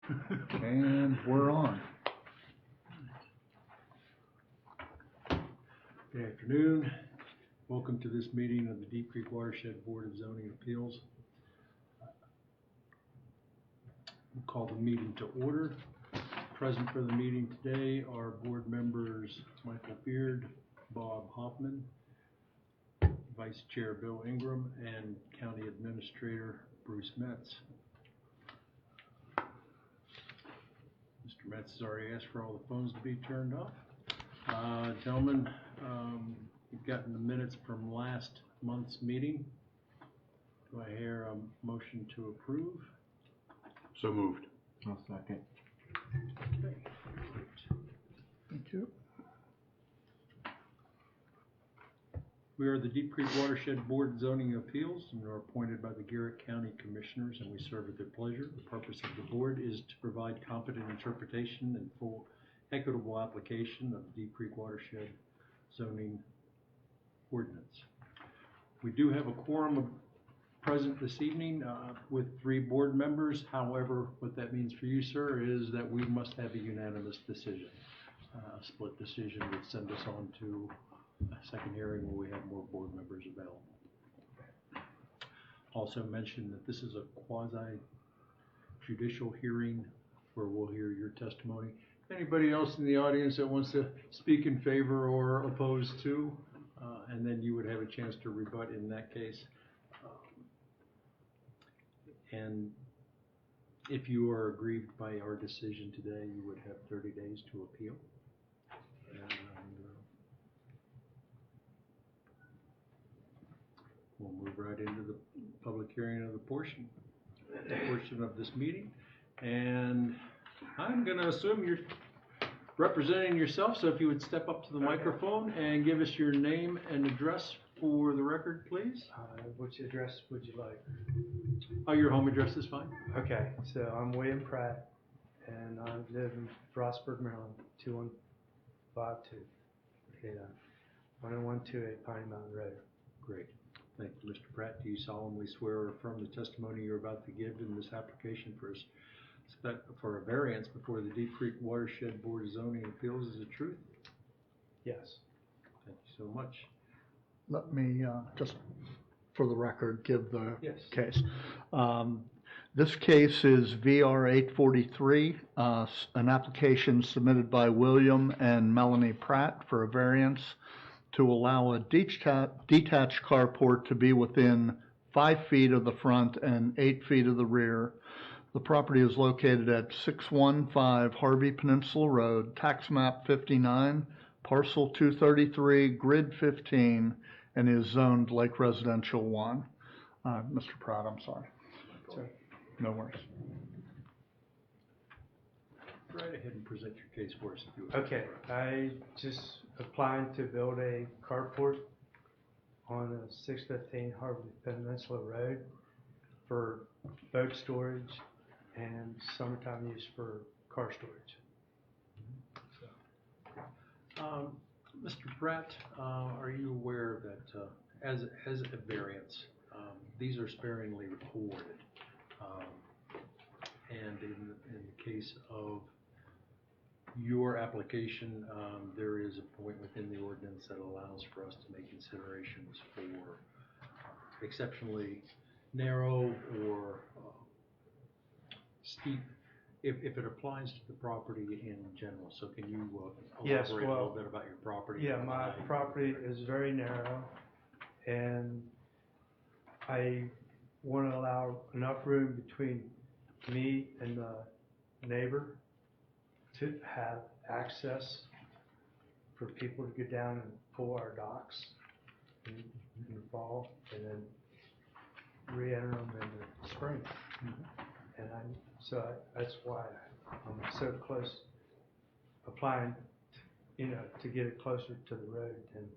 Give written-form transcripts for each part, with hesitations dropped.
And we're on. Good afternoon. Welcome to this meeting of the Deep Creek Watershed Board of Zoning Appeals. We'll call the meeting to order. Present for the meeting today are board members Michael Beard, Bob Hoffman, Vice Chair Bill Ingram, and County Administrator Bruce Metz. Mr. Metz has already asked for all the phones to be turned off. Gentlemen, you've gotten the minutes from last month's meeting. Do I hear a motion to approve? So moved. I'll second. Okay. Thank you. We are the Deep Creek Watershed Board of Zoning Appeals and are appointed by the Garrett County Commissioners, and we serve at their pleasure. The purpose of the board is to provide competent interpretation and full equitable application of the Deep Creek Watershed zoning ordinance. We do have a quorum present this evening with 3 board members. However, what that means for you, sir, is that we must have a unanimous decision. A split decision would send us on to a second hearing where we have more board members available. Also mention that this is a quasi-judicial hearing where we'll hear your testimony. Anybody else in the audience that wants to speak in favor or opposed to, and then you would have a chance to rebut in that case. And if you are aggrieved by our decision today, you would have 30 days to appeal. And we'll move right into the public hearing of the portion of this meeting. And I'm going to assume you're representing yourself, so if you would step up to the microphone and give us your name and address for the record, please. Which address would you like? Oh, your home address is fine. Okay, so I'm William Pratt, and I live in Frostburg, Maryland, 2152. 10128 Piney Mountain Road. Great. Thank you, Mr. Pratt. Do you solemnly swear or affirm the testimony you're about to give in this application for a variance before the Deep Creek Watershed Board of Zoning Appeals is the truth? Yes. Thank you so much. Let me just, for the record, give the case. This case is VR 843, an application submitted by William and Melanie Pratt for a variance to allow a detached carport to be within 5 feet of the front and 8 feet of the rear. The property is located at 615 Harvey Peninsula Road, tax map 59, parcel 233, grid 15, and is zoned Lake Residential 1. Mr. Pratt, I'm sorry. Sorry. No worries. Right ahead and present your case for us if you would. Okay, I just applying to build a carport on 615 Harvey Peninsula Road for boat storage and summertime use for car storage. Mr. Pratt, are you aware that as a variance, these are sparingly recorded, and in the case of your application, there is a point within the ordinance that allows for us to make considerations for exceptionally narrow or steep, if it applies to the property in general. So can you elaborate a little bit about your property? Yeah, my property is very narrow, and I want to allow enough room between me and the neighbor to have access for people to get down and pull our docks in the fall, and then re-enter them in the spring. And that's why I'm so close, applying, to get it closer to the road than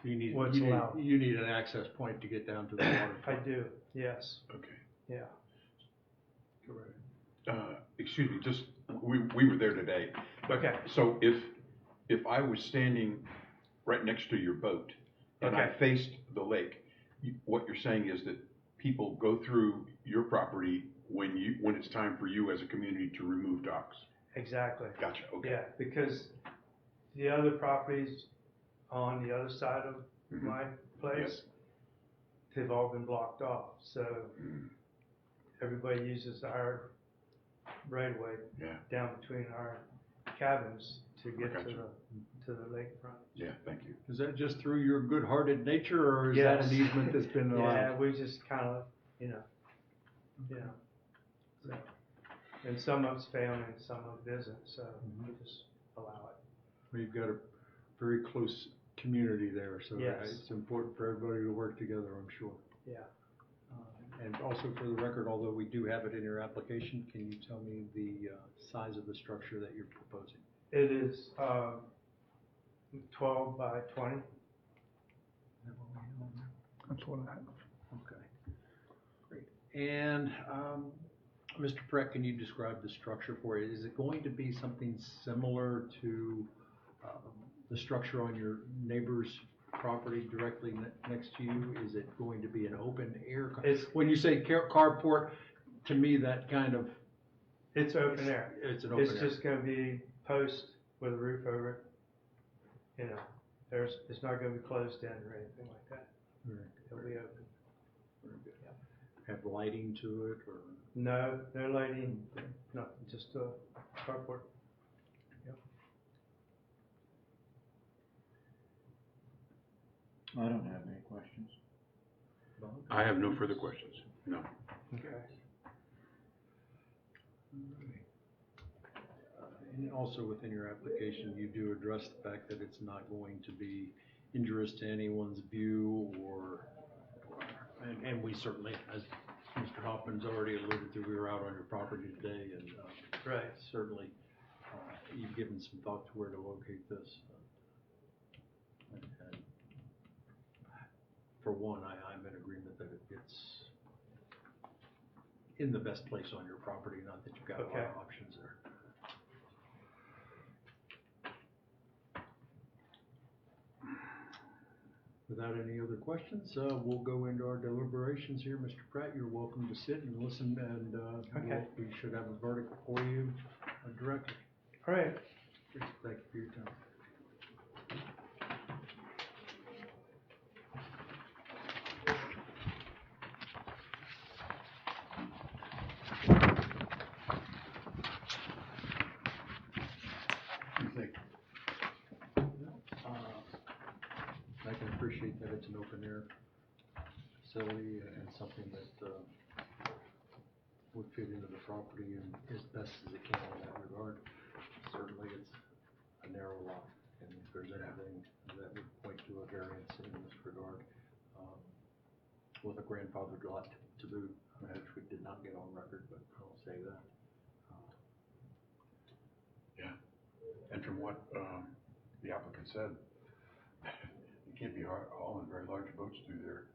You need what's allowed. You need an access point to get down to the water. I do, yes. Okay. Yeah. Correct. Excuse me, just, we were there today. Okay. So if I was standing right next to your boat and I faced the lake, what you're saying is that people go through your property when it's time for you as a community to remove docks. Exactly. Gotcha, okay. Yeah, because the other properties on the other side of Mhm. my place, they've all been blocked off, so everybody uses our right of way Yeah, down between our cabins to get Gotcha. to the lakefront. yeah, thank you. Is that just through your good-hearted nature, or is that an Yes. easement that's been allowed? Yeah, we just kind of, so, and some of it's family and some of it isn't, so we just allow it. We've got a very close community there, so Yes. it's important for everybody to work together, I'm sure. Yeah. And also for the record, although we do have it in your application, can you tell me the size of the structure that you're proposing? It is 12 by 20. That's what I have. Okay, great. And Mr. Pratt, can you describe the structure for it? Is it going to be something similar to the structure on your neighbor's property directly next to you? Is it going to be an open air? When you say carport, to me that kind of... It's open air. It's an open air. It's just going to be post with a roof over it. It's not going to be closed in or anything like that. It'll be open. Very good. Have lighting to it, or? No lighting, no, just a carport. I don't have any questions. I have no further questions, no. Okay. And also within your application, you do address the fact that it's not going to be injurious to anyone's view and we certainly, as Mr. Hoffman's already alluded to, we were out on your property today and Right. certainly you've given some thought to where to locate this. And for one, I'm in agreement that it's in the best place on your property, not that you've got a lot of options there. Without any other questions, we'll go into our deliberations here. Mr. Pratt, you're welcome to sit and listen, and we should have a verdict for you directly. All right. Thank you for your time. I can appreciate that it's an open air facility and something that would fit into the property and as best as it can in that regard. Certainly it's a narrow lot, and if there's anything that would point to a variance in this regard, with a grandfathered lot to boot, which we did not get on record, but I'll say that. Yeah, and from what the applicant said, it can't be hauling very large boats through there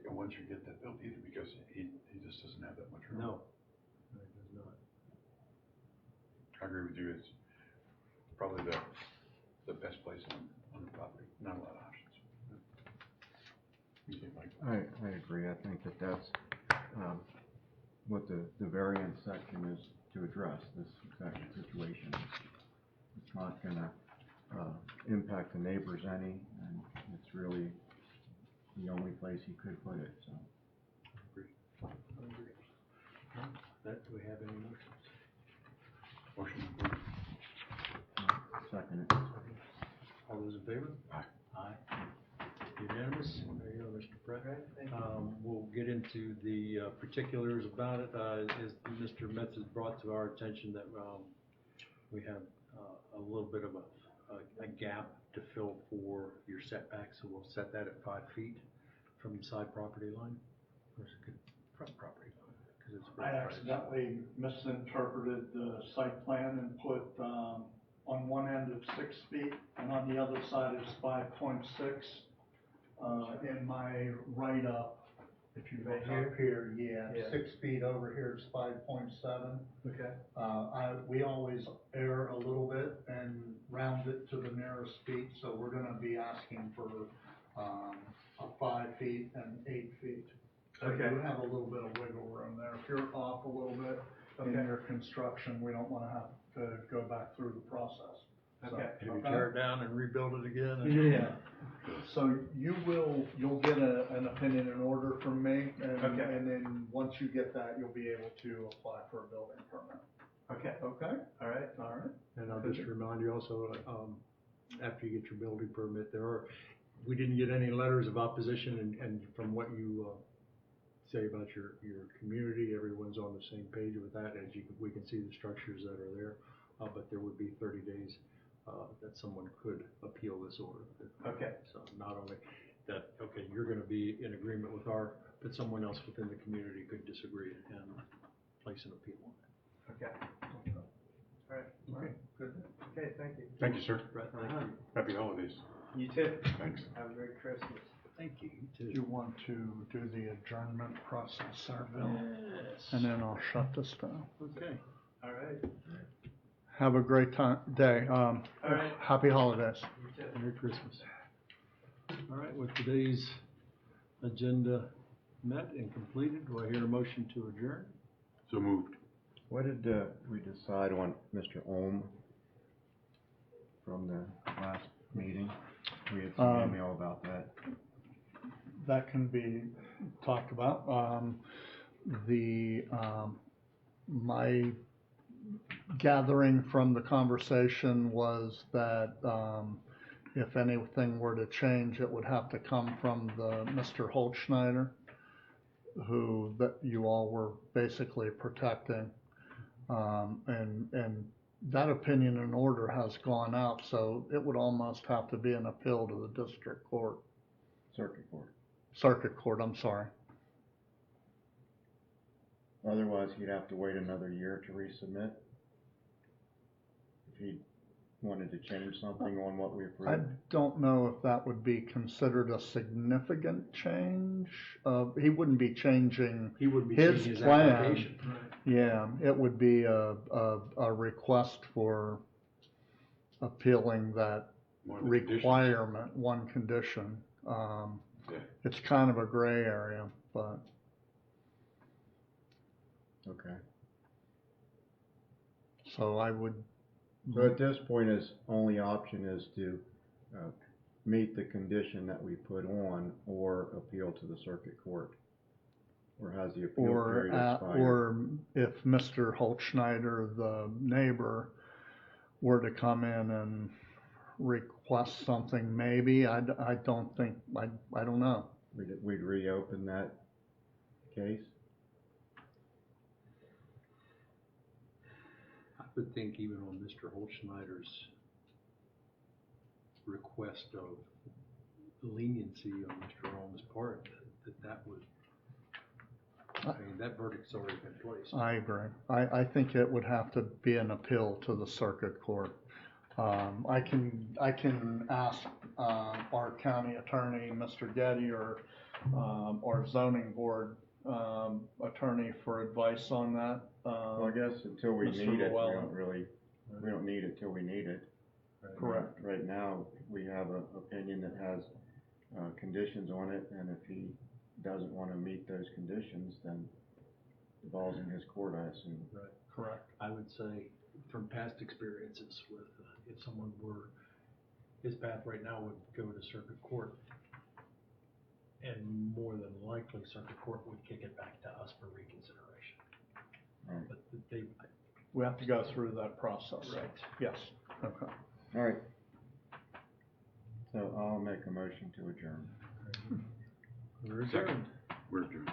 once you get that built either, because he just doesn't have that much room. No, it does not. I agree with you, it's probably the best place on the property, not a lot of options. You think, Mike? I agree. I think that's what the variance section is to address, this exact situation. It's not going to impact the neighbors any, and it's really the only place he could put it, so. I agree. Do we have any motions? Motion approved. Second it. All those in favor? Aye. Aye. Unanimous? There you go, Mr. Pratt. We'll get into the particulars about it. As Mr. Metz has brought to our attention that we have a little bit of a gap to fill for your setback, so we'll set that at 5 feet from the side property line, or is it front property line? Because it's I accidentally misinterpreted the site plan and put on one end it's 6 feet and on the other side it's 5.6. In my write-up, if you look up here, yeah, 6 feet over here it's 5.7. Okay. We always err a little bit and round it to the nearest feet, so we're gonna be asking for 5 feet and 8 feet. So Okay. you have a little bit of wiggle room there. If you're off a little bit in Okay. your construction, we don't wanna have to go back through the process. So, Okay. Maybe okay? tear it down and rebuild it again? Yeah, so you'll get an opinion and order from me, and, Okay. and then once you get that, you'll be able to apply for a building permit. Okay, Okay? all right. All right. And I'll just remind you also, after you get your building permit, we didn't get any letters of opposition, and from what you, say about your community, everyone's on the same page with that, we can see the structures that are there, but there would be 30 days, that someone could appeal this order. Okay. So not only that, okay, you're gonna be in agreement with but someone else within the community could disagree and place an appeal on it. Okay. All right. Okay, good. Okay, thank you. Thank you, sir. Right, thank you. Happy holidays. You too. Thanks. Have a Merry Christmas. Thank you, Do you you too. want to do the adjournment process, sir, Bill? Yes. And then I'll shut this down. Okay. All right. Have a great day. All right. Happy holidays. You too. Merry Christmas. All right, with today's agenda met and completed, do I hear a motion to adjourn? So moved. What did we decide on Mr. Ohm from the last meeting? We had some email about that. That can be talked about. My gathering from the conversation was that, if anything were to change, it would have to come from Mr. Holtschneider, who that you all were basically protecting. And that opinion and order has gone out, so it would almost have to be an appeal to the district court. Circuit court, I'm sorry. Otherwise, he'd have to wait another year to resubmit. If he wanted to change something on what we I approved. don't know if that would be considered a significant change. He wouldn't be changing, He would be His changing his plan. application. yeah, it would be a request for appealing that One of the conditions. requirement, one condition. Yeah. It's kind of a gray area, but Okay. so I would, So at this point, his only option is to meet the condition that we put on or appeal to the circuit court. Or has the appeal period expired? or if Mr. Holtschneider, the neighbor, were to come in and request something, maybe, I don't think, I don't know. We'd reopen that case? I would think even on Mr. Holtschneider's request of leniency on Mr. Ohm's part, that would, I mean, that verdict's already been placed. I agree. I think it would have to be an appeal to the circuit court. I can ask, our county attorney, Mr. Getty, or zoning board, attorney for advice on that. Well, I guess until we Mr. need it, Llewellyn. we don't need it till we need it. Correct. Right now, we have an opinion that has conditions on it, and if he doesn't want to meet those conditions, then the ball's in his court, I assume. Right. Correct. I would say from past experiences with, if someone were, his path right now would go to circuit court. And more than likely, circuit court would kick it back to us for reconsideration. Right. But they, We have to go through that process. right. Yes, okay. All right. So I'll make a motion to adjourn. We're adjourned. We're adjourned.